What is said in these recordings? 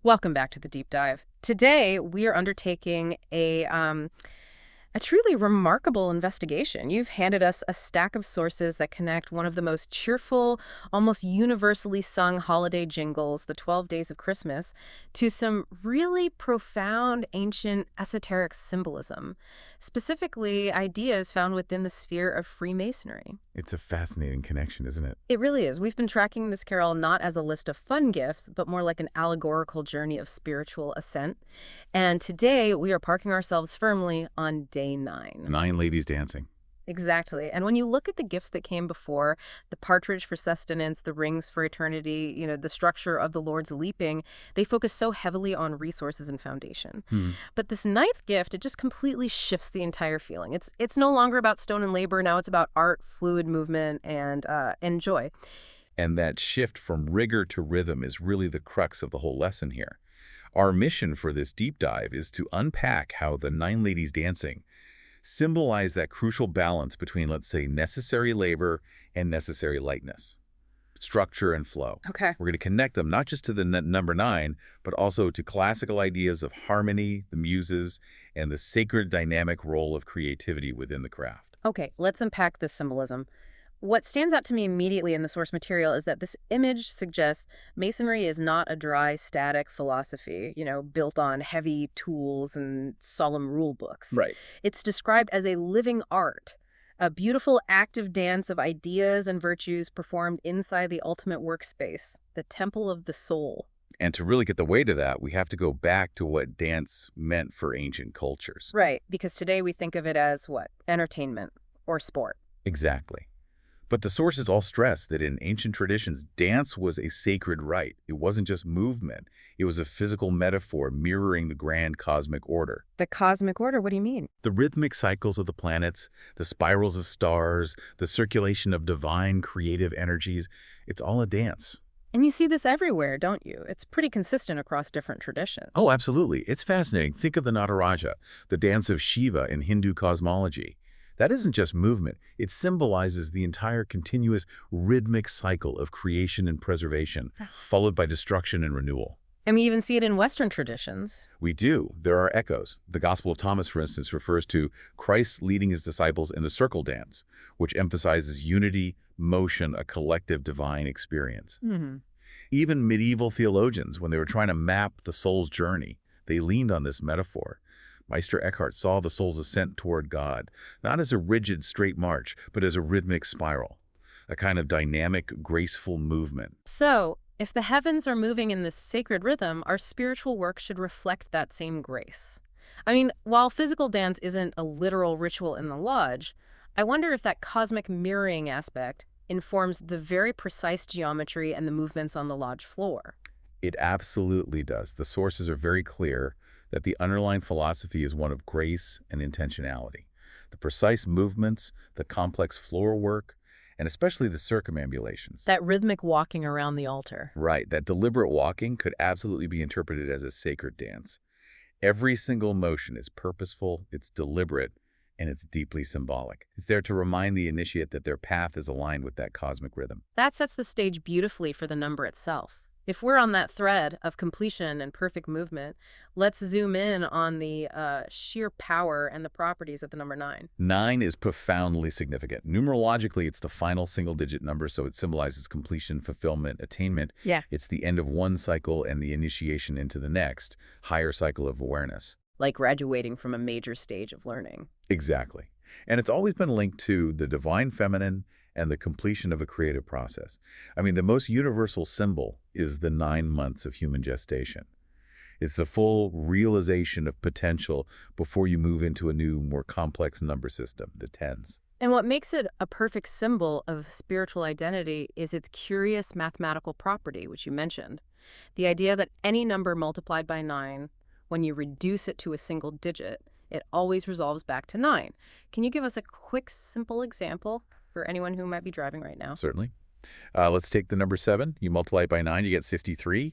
Welcome back to the deep dive. Today, we are undertaking a truly remarkable investigation. You've handed us a stack of sources that connect one of the most cheerful, almost universally sung holiday jingles, the 12 Days of Christmas, to some really profound, ancient, esoteric symbolism, specifically ideas found within the sphere of Freemasonry. It's a fascinating connection, isn't it? It really is. We've been tracking this carol not as a list of fun gifts, but more like an allegorical journey of spiritual ascent. And today we are parking ourselves firmly on day 9. 9 ladies dancing. Exactly. And when you look at the gifts that came before, the partridge for sustenance, the rings for eternity, the structure of the Lord's leaping, they focus so heavily on resources and foundation. But this ninth gift, it just completely shifts the entire feeling. It's no longer about stone and labor. Now it's about art, fluid movement, and joy. And that shift from rigor to rhythm is really the crux of the whole lesson here. Our mission for this deep dive is to unpack how the 9 ladies dancing symbolize that crucial balance between, let's say, necessary labor and necessary lightness, structure and flow. Okay. We're going to connect them not just to the number 9, but also to classical ideas of harmony, the muses, and the sacred dynamic role of creativity within the craft. Okay, let's unpack this symbolism. What stands out to me immediately in the source material is that this image suggests Masonry is not a dry, static philosophy, built on heavy tools and solemn rule books. Right. It's described as a living art, a beautiful active dance of ideas and virtues performed inside the ultimate workspace, the temple of the soul. And to really get the weight of that, we have to go back to what dance meant for ancient cultures. Right, because today we think of it as what? Entertainment or sport. Exactly. But the sources all stress that in ancient traditions, dance was a sacred rite. It wasn't just movement. It was a physical metaphor mirroring the grand cosmic order. The cosmic order? What do you mean? The rhythmic cycles of the planets, the spirals of stars, the circulation of divine creative energies, it's all a dance. And you see this everywhere, don't you? It's pretty consistent across different traditions. Oh, absolutely. It's fascinating. Think of the Nataraja, the dance of Shiva in Hindu cosmology. That isn't just movement. It symbolizes the entire continuous rhythmic cycle of creation and preservation, followed by destruction and renewal. And we even see it in Western traditions. We do. There are echoes. The Gospel of Thomas, for instance, refers to Christ leading his disciples in the circle dance, which emphasizes unity, motion, a collective divine experience. Even medieval theologians, when they were trying to map the soul's journey, they leaned on this metaphor. Meister Eckhart saw the soul's ascent toward God, not as a rigid, straight march, but as a rhythmic spiral, a kind of dynamic, graceful movement. So, if the heavens are moving in this sacred rhythm, our spiritual work should reflect that same grace. I mean, while physical dance isn't a literal ritual in the lodge, I wonder if that cosmic mirroring aspect informs the very precise geometry and the movements on the lodge floor. It absolutely does. The sources are very clear that the underlying philosophy is one of grace and intentionality. The precise movements, the complex floor work, and especially the circumambulations. That rhythmic walking around the altar. Right, that deliberate walking could absolutely be interpreted as a sacred dance. Every single motion is purposeful, it's deliberate, and it's deeply symbolic. It's there to remind the initiate that their path is aligned with that cosmic rhythm. That sets the stage beautifully for the number itself. If we're on that thread of completion and perfect movement, let's zoom in on the sheer power and the properties of the number 9. 9 is profoundly significant. Numerologically, it's the final single-digit number, so it symbolizes completion, fulfillment, attainment. Yeah. It's the end of one cycle and the initiation into the next, higher cycle of awareness. Like graduating from a major stage of learning. Exactly. And it's always been linked to the divine feminine and the completion of a creative process. I mean, the most universal symbol is the 9 months of human gestation. It's the full realization of potential before you move into a new, more complex number system, the 10s. And what makes it a perfect symbol of spiritual identity is its curious mathematical property, which you mentioned. The idea that any number multiplied by 9, when you reduce it to a single digit, it always resolves back to 9. Can you give us a quick, simple example for anyone who might be driving right now? Certainly. Let's take the number 7. You multiply it by 9, you get 63.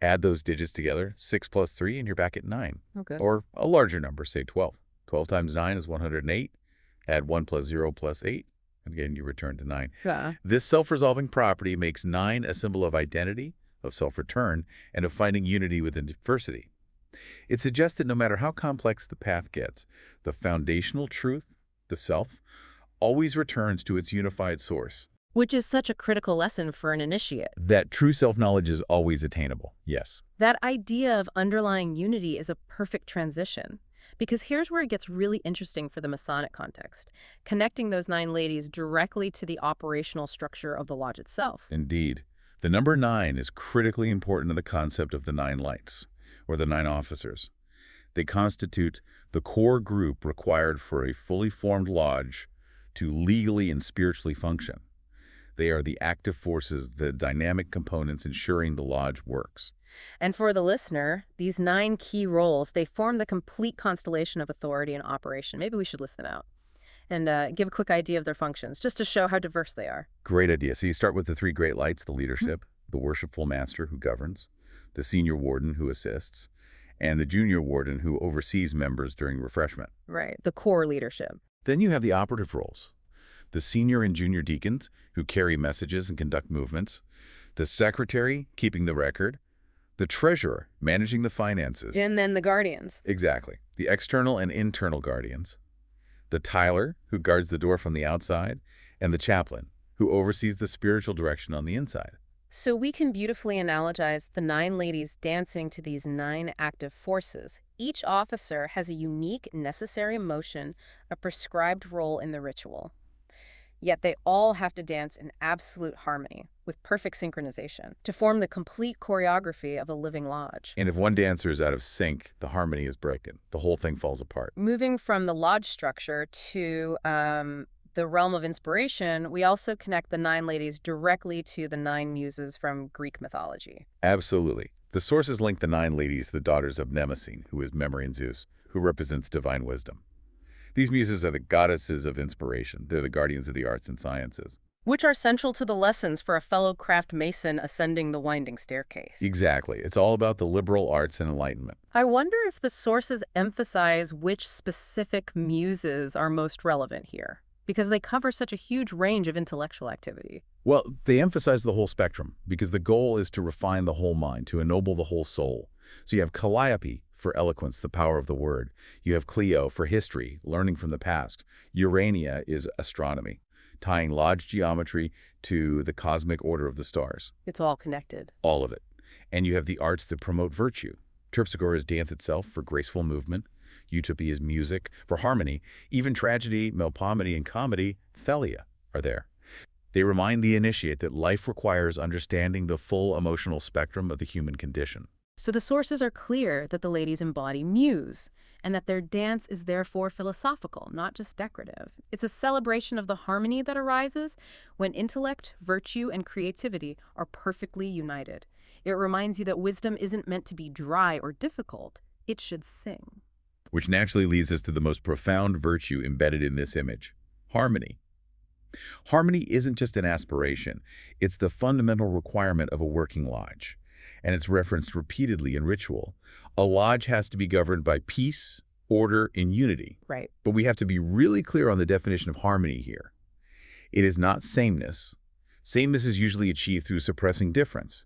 Add those digits together, 6 plus 3, and you're back at 9. Okay. Or a larger number, say 12. 12 times 9 is 108. Add 1 plus 0 plus 8. And again, you return to 9. Yeah. This self-resolving property makes 9 a symbol of identity, of self-return, and of finding unity within diversity. It suggests that no matter how complex the path gets, the foundational truth, the self, always returns to its unified source. Which is such a critical lesson for an initiate. That true self-knowledge is always attainable, yes. That idea of underlying unity is a perfect transition. Because here's where it gets really interesting for the Masonic context, connecting those 9 ladies directly to the operational structure of the lodge itself. Indeed. The number 9 is critically important to the concept of the 9 lights, or the 9 officers. They constitute the core group required for a fully formed lodge to legally and spiritually function. They are the active forces, the dynamic components ensuring the lodge works. And for the listener, these 9 key roles, they form the complete constellation of authority and operation. Maybe we should list them out and give a quick idea of their functions, just to show how diverse they are. Great idea. So you start with the 3 great lights, the leadership, the worshipful master who governs, the senior warden who assists, and the junior warden who oversees members during refreshment. Right, the core leadership. Then you have the operative roles, the senior and junior deacons who carry messages and conduct movements, the secretary keeping the record, the treasurer managing the finances. And then the guardians. Exactly. The external and internal guardians. The tiler, who guards the door from the outside, and the chaplain, who oversees the spiritual direction on the inside. So we can beautifully analogize the 9 ladies dancing to these 9 active forces. Each officer has a unique, necessary motion, a prescribed role in the ritual. Yet they all have to dance in absolute harmony, with perfect synchronization, to form the complete choreography of a living lodge. And if one dancer is out of sync, the harmony is broken. The whole thing falls apart. Moving from the lodge structure to the realm of inspiration, we also connect the 9 ladies directly to the 9 muses from Greek mythology. Absolutely. The sources link the 9 ladies, the daughters of Mnemosyne, who is memory and Zeus, who represents divine wisdom. These muses are the goddesses of inspiration. They're the guardians of the arts and sciences. Which are central to the lessons for a fellow craft mason ascending the winding staircase. Exactly. It's all about the liberal arts and enlightenment. I wonder if the sources emphasize which specific muses are most relevant here, because they cover such a huge range of intellectual activity. Well, they emphasize the whole spectrum, because the goal is to refine the whole mind, to ennoble the whole soul. So you have Calliope for eloquence, the power of the word. You have Clio for history, learning from the past. Urania is astronomy, tying lodge geometry to the cosmic order of the stars. It's all connected. All of it. And you have the arts that promote virtue. Terpsichore is dance itself for graceful movement. Utopia is music for harmony. Even tragedy, Melpomene, and comedy, Thalia, are there. They remind the initiate that life requires understanding the full emotional spectrum of the human condition. So the sources are clear that the ladies embody muse, and that their dance is therefore philosophical, not just decorative. It's a celebration of the harmony that arises when intellect, virtue, and creativity are perfectly united. It reminds you that wisdom isn't meant to be dry or difficult. It should sing. Which naturally leads us to the most profound virtue embedded in this image, harmony. Harmony isn't just an aspiration. It's the fundamental requirement of a working lodge. And it's referenced repeatedly in ritual. A lodge has to be governed by peace, order, and unity. Right. But we have to be really clear on the definition of harmony here. It is not sameness. Sameness is usually achieved through suppressing difference.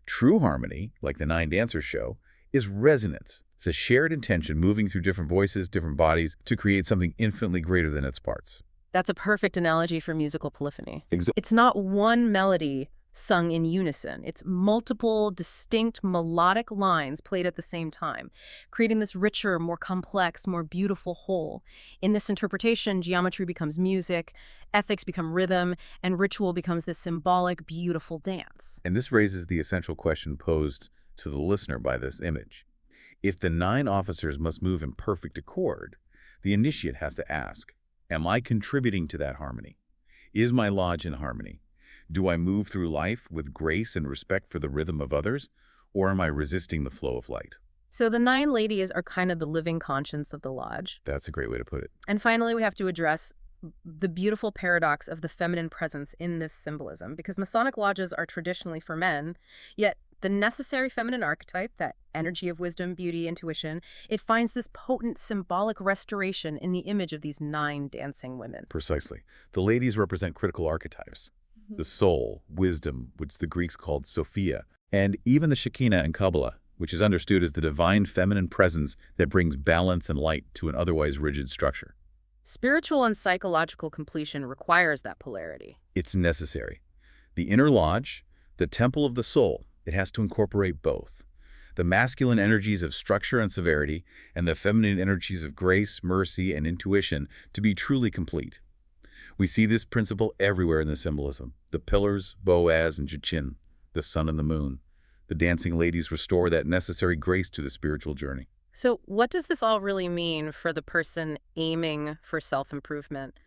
True harmony, like the 9 dancers show, is resonance. It's a shared intention moving through different voices, different bodies, to create something infinitely greater than its parts. That's a perfect analogy for musical polyphony. Exactly. It's not one melody sung in unison. It's multiple, distinct melodic lines played at the same time, creating this richer, more complex, more beautiful whole. In this interpretation, geometry becomes music, ethics become rhythm, and ritual becomes this symbolic, beautiful dance. And this raises the essential question posed to the listener by this image. If the 9 officers must move in perfect accord, the initiate has to ask, am I contributing to that harmony? Is my lodge in harmony? Do I move through life with grace and respect for the rhythm of others, or am I resisting the flow of light? So the 9 ladies are kind of the living conscience of the lodge. That's a great way to put it. And finally, we have to address the beautiful paradox of the feminine presence in this symbolism, because Masonic lodges are traditionally for men, yet the necessary feminine archetype, that energy of wisdom, beauty, intuition, it finds this potent symbolic restoration in the image of these 9 dancing women. Precisely. The ladies represent critical archetypes. The soul, wisdom, which the Greeks called Sophia, And even the Shekinah in Kabbalah, which is understood as the divine feminine presence that brings balance and light to an otherwise rigid structure. Spiritual and psychological completion requires that polarity. It's necessary. The inner lodge, the temple of the soul, it has to incorporate both. The masculine energies of structure and severity, and the feminine energies of grace, mercy, and intuition to be truly complete. We see this principle everywhere in the symbolism. The pillars, Boaz and Jachin, the sun and the moon. The dancing ladies restore that necessary grace to the spiritual journey. So what does this all really mean for the person aiming for self-improvement?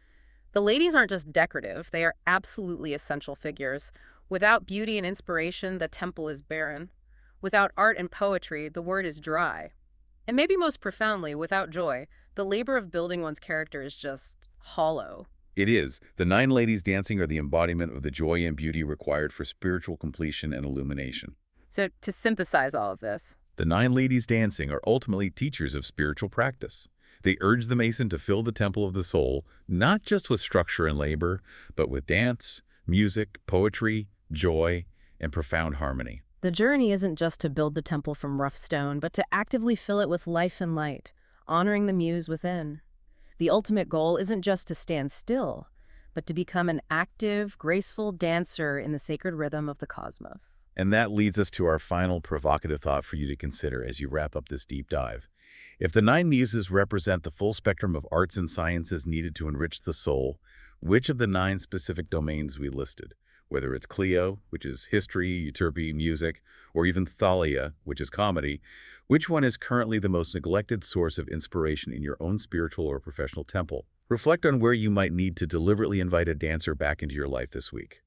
The ladies aren't just decorative, they are absolutely essential figures. Without beauty and inspiration, the temple is barren. Without art and poetry, the word is dry. And maybe most profoundly, without joy, the labor of building one's character is just hollow. It is. The nine ladies dancing are the embodiment of the joy and beauty required for spiritual completion and illumination. So to synthesize all of this, The nine ladies dancing are ultimately teachers of spiritual practice. They urge the Mason to fill the temple of the soul, not just with structure and labor, but with dance, music, poetry, joy, and profound harmony. the journey isn't just to build the temple from rough stone, but to actively fill it with life and light, honoring the muse within. The ultimate goal isn't just to stand still, but to become an active, graceful dancer in the sacred rhythm of the cosmos. And that leads us to our final provocative thought for you to consider as you wrap up this deep dive. If the nine muses represent the full spectrum of arts and sciences needed to enrich the soul, which of the nine specific domains we listed, whether it's Clio, which is history, euterpe, music, or even Thalia, which is comedy, which one is currently the most neglected source of inspiration in your own spiritual or professional temple? Reflect on where you might need to deliberately invite a dancer back into your life this week.